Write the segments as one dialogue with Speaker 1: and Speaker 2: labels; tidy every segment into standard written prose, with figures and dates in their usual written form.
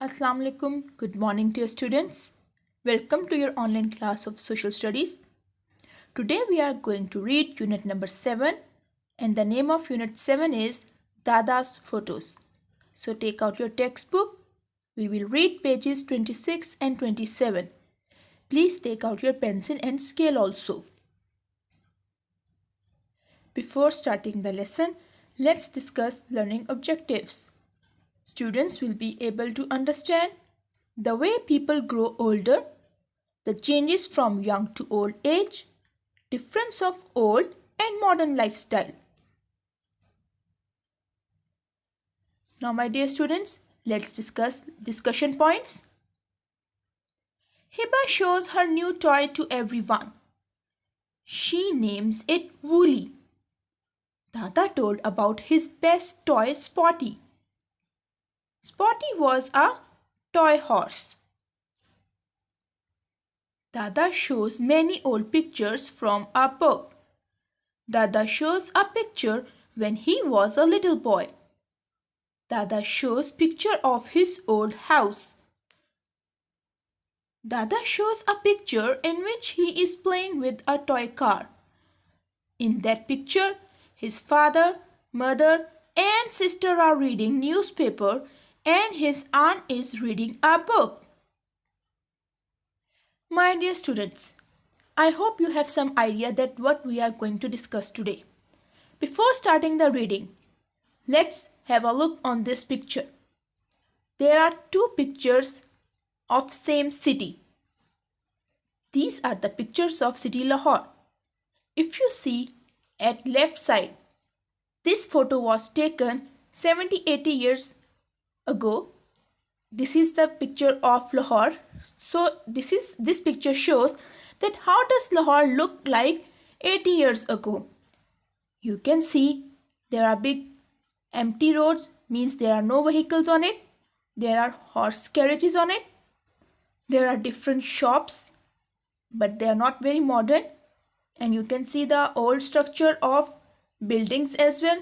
Speaker 1: Assalamu alaikum. Good morning, dear students. Welcome to your online class of social studies. Today we are going to read unit number 7 and the name of unit 7 is Dada's Photos. So take out your textbook. We will read pages 26 and 27. Please take out your pencil and scale also. Before starting the lesson, let's discuss learning objectives. Students will be able to understand the way people grow older, the changes from young to old age, difference of old and modern lifestyle. Now my dear students, let's discuss discussion points. Hiba shows her new toy to everyone. She names it Woolly. Dada told about his best toy Spotty. Spotty was a toy horse. Dada shows many old pictures from a book. Dada shows a picture when he was a little boy. Dada shows picture of his old house. Dada shows a picture in which he is playing with a toy car. In that picture, his father, mother and sister are reading newspaper and his aunt is reading a book. My dear students, I hope you have some idea that what we are going to discuss today. Before starting the reading, let's have a look on this picture. There are two pictures of same city. These are the pictures of city Lahore. If you see at left side, this photo was taken 70-80 years ago. This is the picture of Lahore. So this picture shows that how does Lahore look like 80 years ago. You can see there are big empty roads, means there are no vehicles on it. There are horse carriages on it. There are different shops, but they are not very modern. And you can see the old structure of buildings as well.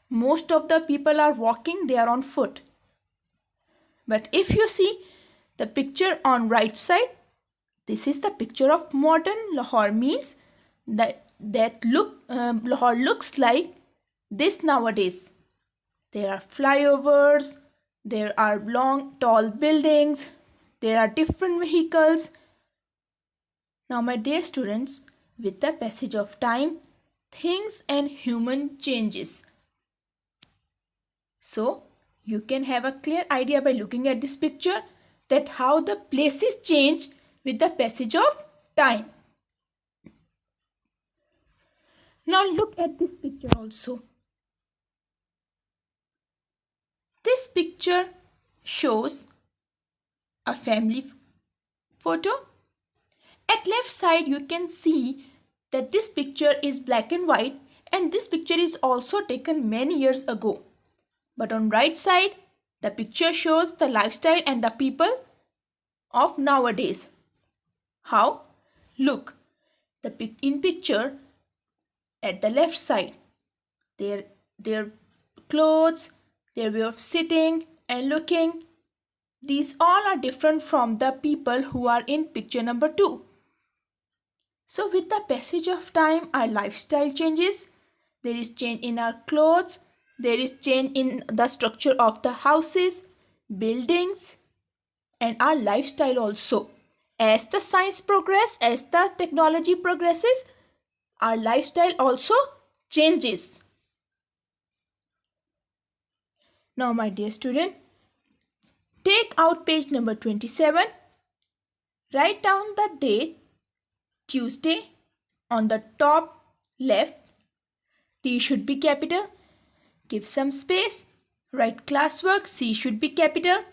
Speaker 1: Most of the people are walking, they are on foot. But if you see the picture on right side, this is the picture of modern Lahore, means that Lahore looks like this nowadays. There are flyovers, there are long tall buildings, there are different vehicles. Now my dear students, with the passage of time, things and human changes. So you can have a clear idea by looking at this picture that how the places change with the passage of time. Now look at this picture also. This picture shows a family photo. At left side you can see that this picture is black and white and this picture is also taken many years ago. But on right side, the picture shows the lifestyle and the people of nowadays. How? Look, in picture at the left side, their clothes, their way of sitting and looking, these all are different from the people who are in picture number 2. So with the passage of time, our lifestyle changes. There is change in our clothes. There is change in the structure of the houses, buildings and our lifestyle also. As the science progresses, as the technology progresses, our lifestyle also changes. Now my dear student, take out page number 27. Write down the date, Tuesday, on the top left. T should be capital. Give some space. Write classwork. C should be capital.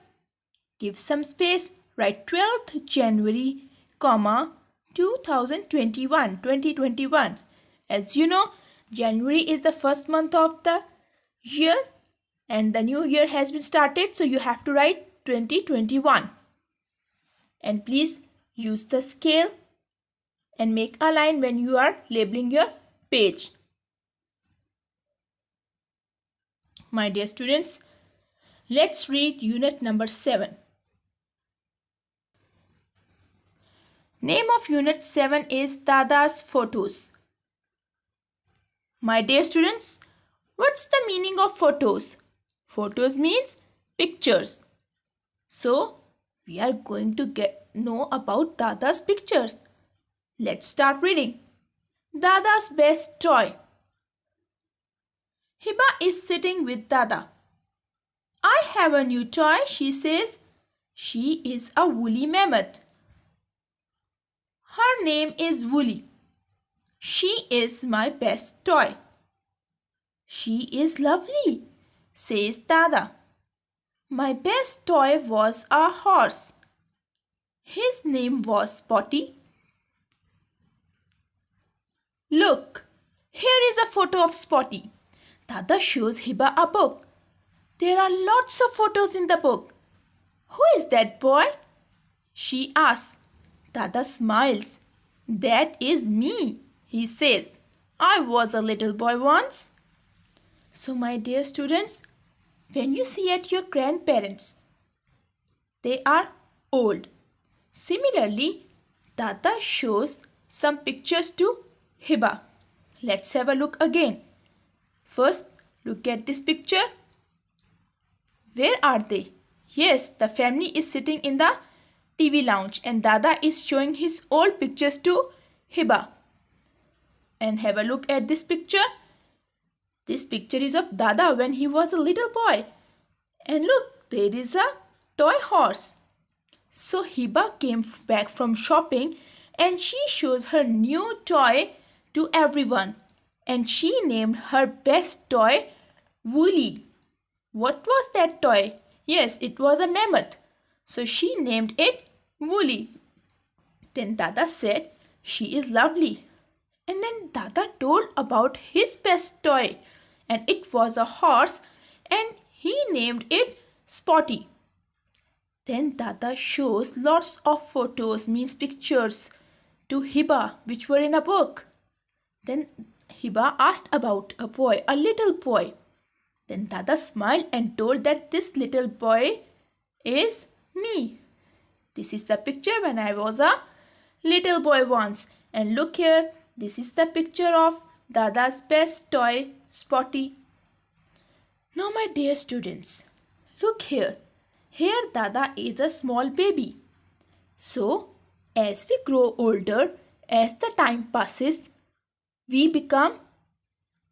Speaker 1: Give some space. Write 12th January, 2021. As you know, January is the first month of the year and the new year has been started. So you have to write 2021. And please use the scale and make a line when you are labeling your page. My dear students, let's read unit number 7. Name of Unit 7 is Dada's Photos. My dear students, what's the meaning of photos? Photos means pictures. So, we are going to know about Dada's pictures. Let's start reading. Dada's best toy. Hiba is sitting with Dada. I have a new toy, she says. She is a woolly mammoth. Her name is Woolly. She is my best toy. She is lovely, says Dada. My best toy was a horse. His name was Spotty. Look, here is a photo of Spotty. Dada shows Hiba a book. There are lots of photos in the book. Who is that boy? She asks. Dada smiles. That is me, he says. I was a little boy once. So my dear students, when you see at your grandparents, they are old. Similarly, Dada shows some pictures to Hiba. Let's have a look again. First, look at this picture. Where are they? Yes, the family is sitting in the TV lounge and Dada is showing his old pictures to Hiba. And have a look at this picture. This picture is of Dada when he was a little boy. And look, there is a toy horse. So Hiba came back from shopping and she shows her new toy to everyone. And she named her best toy Woolly. What was that toy? Yes, it was a mammoth. So she named it Woolly. Then Dada said, she is lovely. And then Dada told about his best toy. And it was a horse and he named it Spotty. Then Dada shows lots of photos, means pictures, to Hiba which were in a book. Then Hiba asked about a boy, a little boy. Then Dada smiled and told that this little boy is me. This is the picture when I was a little boy once. And look here, this is the picture of Dada's best toy, Spotty. Now my dear students, look here. Here Dada is a small baby. So, as we grow older, as the time passes,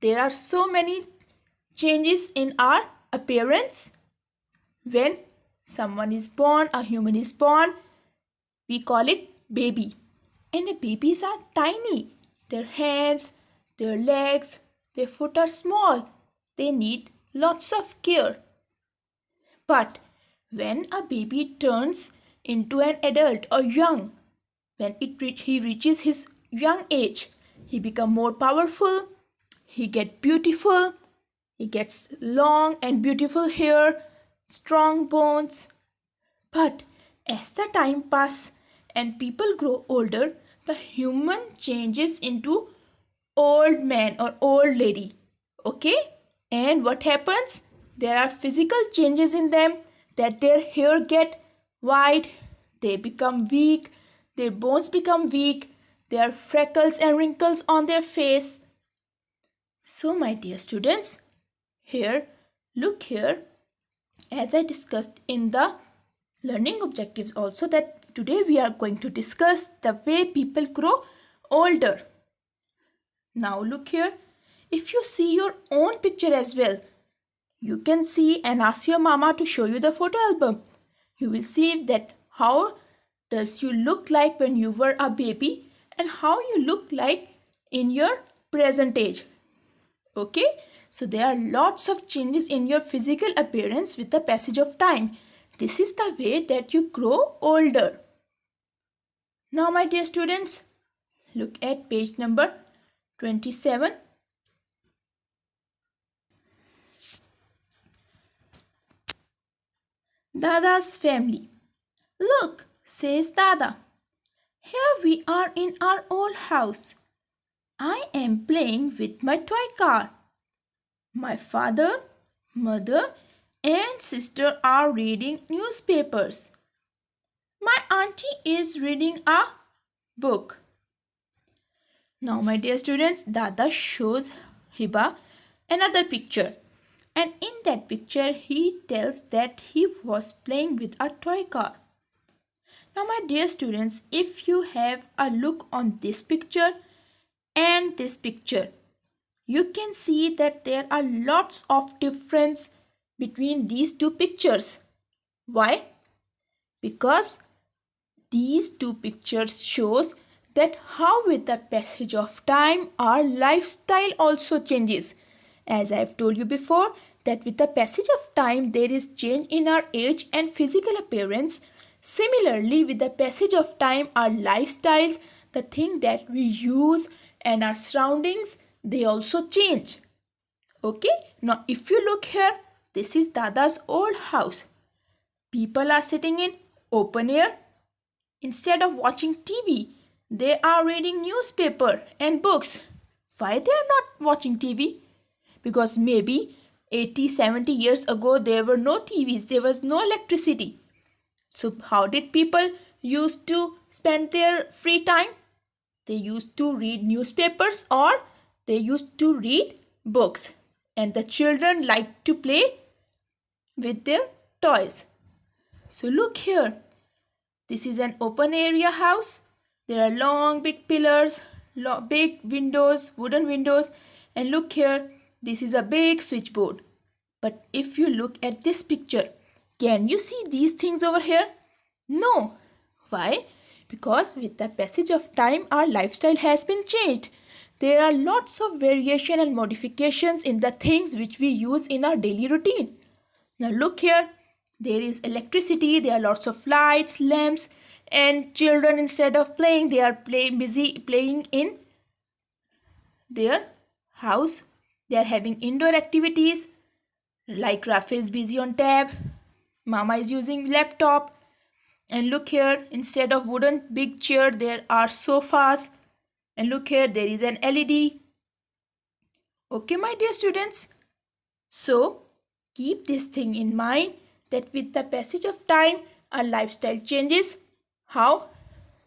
Speaker 1: there are so many changes in our appearance. When someone is born, a human is born, we call it baby. And the babies are tiny. Their hands, their legs, their foot are small. They need lots of care. But when a baby turns into an adult or young, when he reaches his young age, he becomes more powerful, he gets beautiful, he gets long and beautiful hair, strong bones. But as the time passes and people grow older, the human changes into old man or old lady. Okay? And what happens? There are physical changes in them, that their hair get white, they become weak, their bones become weak, there are freckles and wrinkles on their face. So my dear students, here, look here, as I discussed in the learning objectives also, that today we are going to discuss the way people grow older. Now look here, if you see your own picture as well, you can see and ask your mama to show you the photo album. You will see that how does you look like when you were a baby and how you look like in your present age. Okay, so there are lots of changes in your physical appearance with the passage of time. This is the way that you grow older. Now my dear students, look at page number 27. Dada's family. Look, says Dada. Here we are in our old house. I am playing with my toy car. My father, mother, and sister are reading newspapers. My auntie is reading a book. Now my dear students, Dada shows Hiba another picture, and in that picture he tells that he was playing with a toy car. Now my dear students, if you have a look on this picture and this picture, you can see that there are lots of difference between these two pictures. Why? Because these two pictures shows that how with the passage of time our lifestyle also changes. As I have told you before, that with the passage of time there is change in our age and physical appearance. Similarly, with the passage of time our lifestyles, the thing that we use and our surroundings, they also change. Okay, now if you look here, this is Dada's old house. People are sitting in open air. Instead of watching TV, they are reading newspaper and books. Why they are not watching TV? Because maybe 80, 70 years ago there were no TVs, there was no electricity. So how did people used to spend their free time? They used to read newspapers or they used to read books. And the children liked to play with their toys. So look here. This is an open area house. There are long big pillars, big windows, wooden windows. And look here, this is a big switchboard. But if you look at this picture, can you see these things over here? No. Why? Because with the passage of time, our lifestyle has been changed. There are lots of variation and modifications in the things which we use in our daily routine. Now look here. There is electricity, there are lots of lights, lamps, and children, instead of playing, they are busy playing in their house. They are having indoor activities like Rafi is busy on tab, Mama is using laptop, and look here, instead of wooden big chair there are sofas, and look here, there is an LED. Okay my dear students, so keep this thing in mind that with the passage of time our lifestyle changes. How?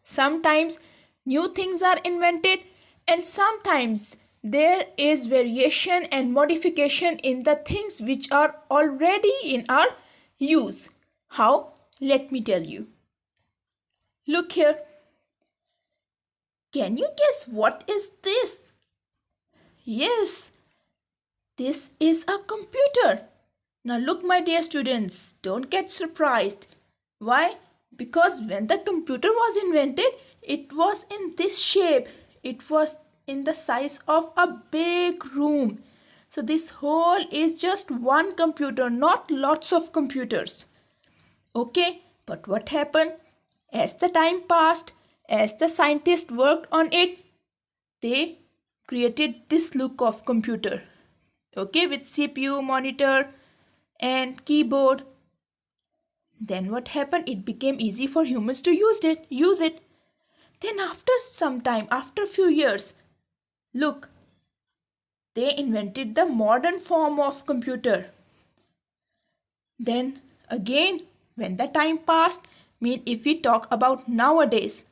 Speaker 1: Sometimes new things are invented and sometimes there is variation and modification in the things which are already in our use. How? Let me tell you. Look here. Can you guess what is this? Yes, this is a computer. Now look my dear students, don't get surprised. Why? Because when the computer was invented, it was in this shape. It was in the size of a big room. So this whole is just one computer, not lots of computers. Okay, but what happened? As the time passed, as the scientists worked on it, they created this look of computer. Okay, with CPU, monitor, and keyboard. Then what happened? It became easy for humans to use it. Then after some time, after a few years, look, they invented the modern form of computer. Then again, when the time passed, if we talk about nowadays,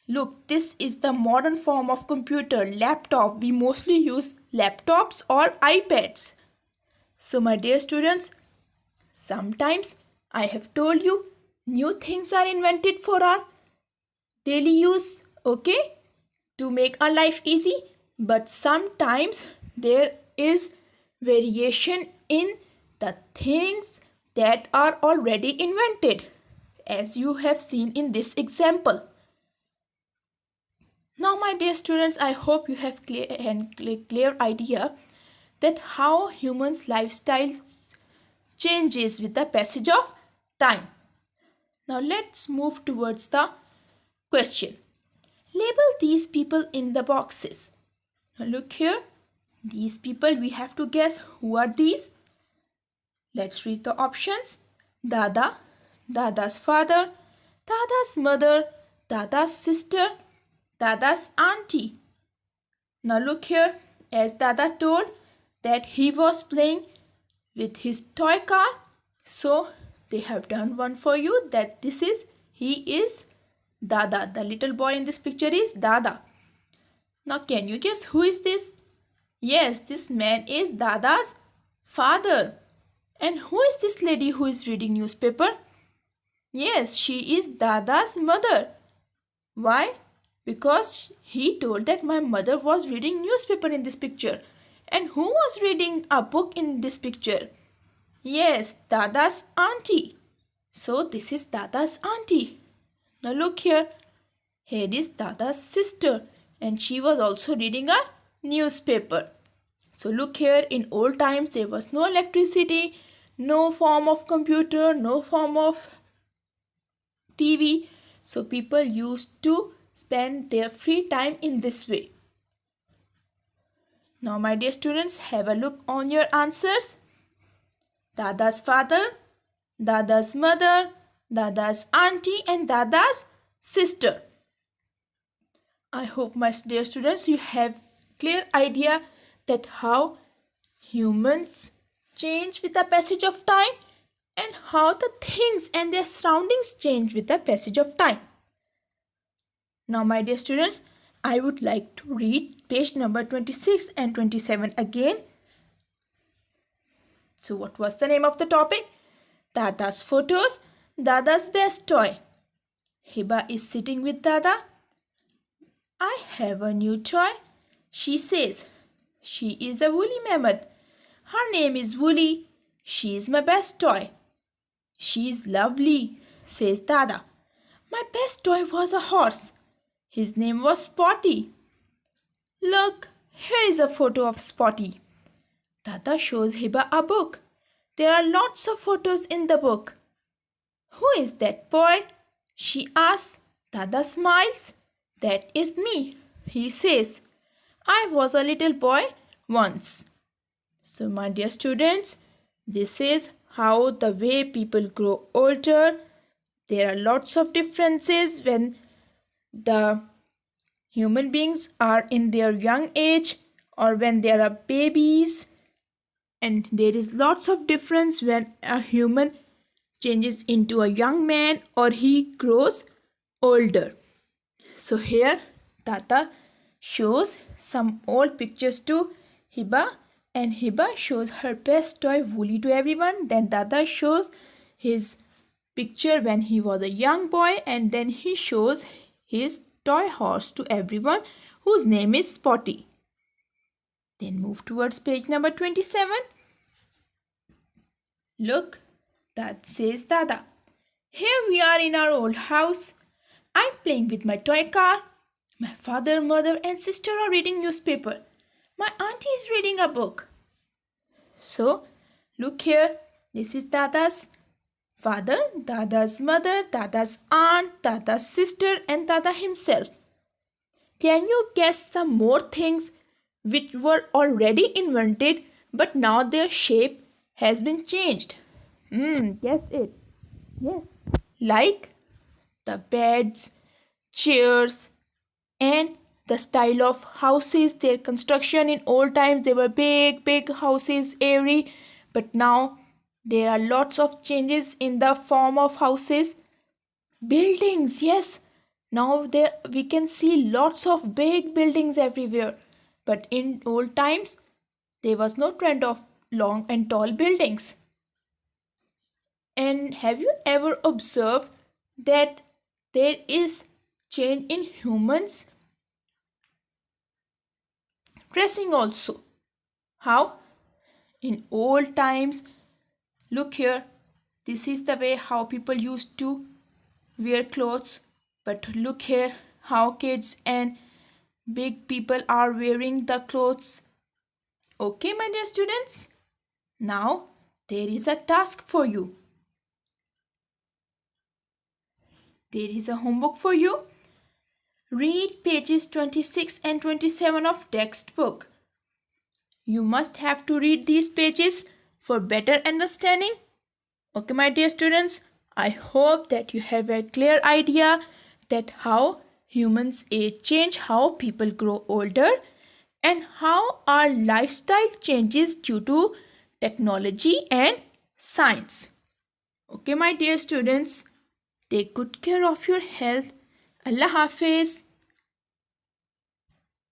Speaker 1: look, this is the modern form of computer, laptop. We mostly use laptops or iPads. So my dear students, sometimes I have told you new things are invented for our daily use, okay, to make our life easy. But sometimes there is variation in the things that are already invented, as you have seen in this example. Now my dear students, I hope you have clear idea that how humans' lifestyle changes with the passage of time. Now let's move towards the question. Label these people in the boxes. Now look here. These people, we have to guess who are these. Let's read the options. Dada, Dada's father, Dada's mother, Dada's sister, Dada's auntie. Now look here. As Dada told that he was playing with his toy car, so they have done one for you, that he is Dada. The little boy in this picture is Dada. Now can you guess who is this? Yes, this man is Dada's father. And who is this lady who is reading newspaper? Yes, she is Dada's mother. Why? Because he told that my mother was reading newspaper in this picture. And who was reading a book in this picture? Yes, Dada's auntie. So this is Dada's auntie. Now look here. Here is Dada's sister. And she was also reading a newspaper. So look here, in old times there was no electricity, no form of computer, no form of TV. So people used to spend their free time in this way. Now my dear students, have a look on your answers. Dada's father, Dada's mother, Dada's auntie and Dada's sister. I hope my dear students you have clear idea that how humans change with the passage of time and how the things and their surroundings change with the passage of time. Now my dear students, I would like to read page number 26 and 27 again. So what was the name of the topic? Dada's photos, Dada's best toy. Hiba is sitting with Dada. I have a new toy, she says. She is a woolly mammoth. Her name is Woolly. She is my best toy. She is lovely, says Dada. My best toy was a horse. His name was Spotty. Look, here is a photo of Spotty. Dada shows Hiba a book. There are lots of photos in the book. Who is that boy? She asks. Dada smiles. That is me, he says. I was a little boy once. So my dear students, this is how the way people grow older. There are lots of differences when the human beings are in their young age or when they are babies, and there is lots of difference when a human changes into a young man or he grows older. So here Tata shows some old pictures to Hiba, and Hiba shows her best toy Woolly to everyone. Then Dada shows his picture when he was a young boy, and then he shows his toy horse to everyone whose name is Spotty. Then move towards page number 27. Look, that says Dada. Here we are in our old house. I'm playing with my toy car. My father, mother and sister are reading newspaper. My auntie is reading a book. So, look here. This is Dada's father, Dada's mother, Dada's aunt, Dada's sister and Dada himself. Can you guess some more things which were already invented but now their shape has been changed? Guess it. Yes. Like the beds, chairs and the style of houses. Their construction in old times, they were big houses, airy, but now there are lots of changes in the form of houses. Buildings, yes, now there we can see lots of big buildings everywhere, but in old times there was no trend of long and tall buildings. And have you ever observed that there is change in humans dressing also? How? In old times, look here, this is the way how people used to wear clothes, but look here how kids and big people are wearing the clothes. Okay, my dear students, now there is a task for you. There is a homework for you. Read pages 26 and 27 of textbook. You must have to read these pages for better understanding. Okay, my dear students, I hope that you have a clear idea that how humans age change, how people grow older, and how our lifestyle changes due to technology and science. Okay, my dear students, take good care of your health. Allah Hafiz.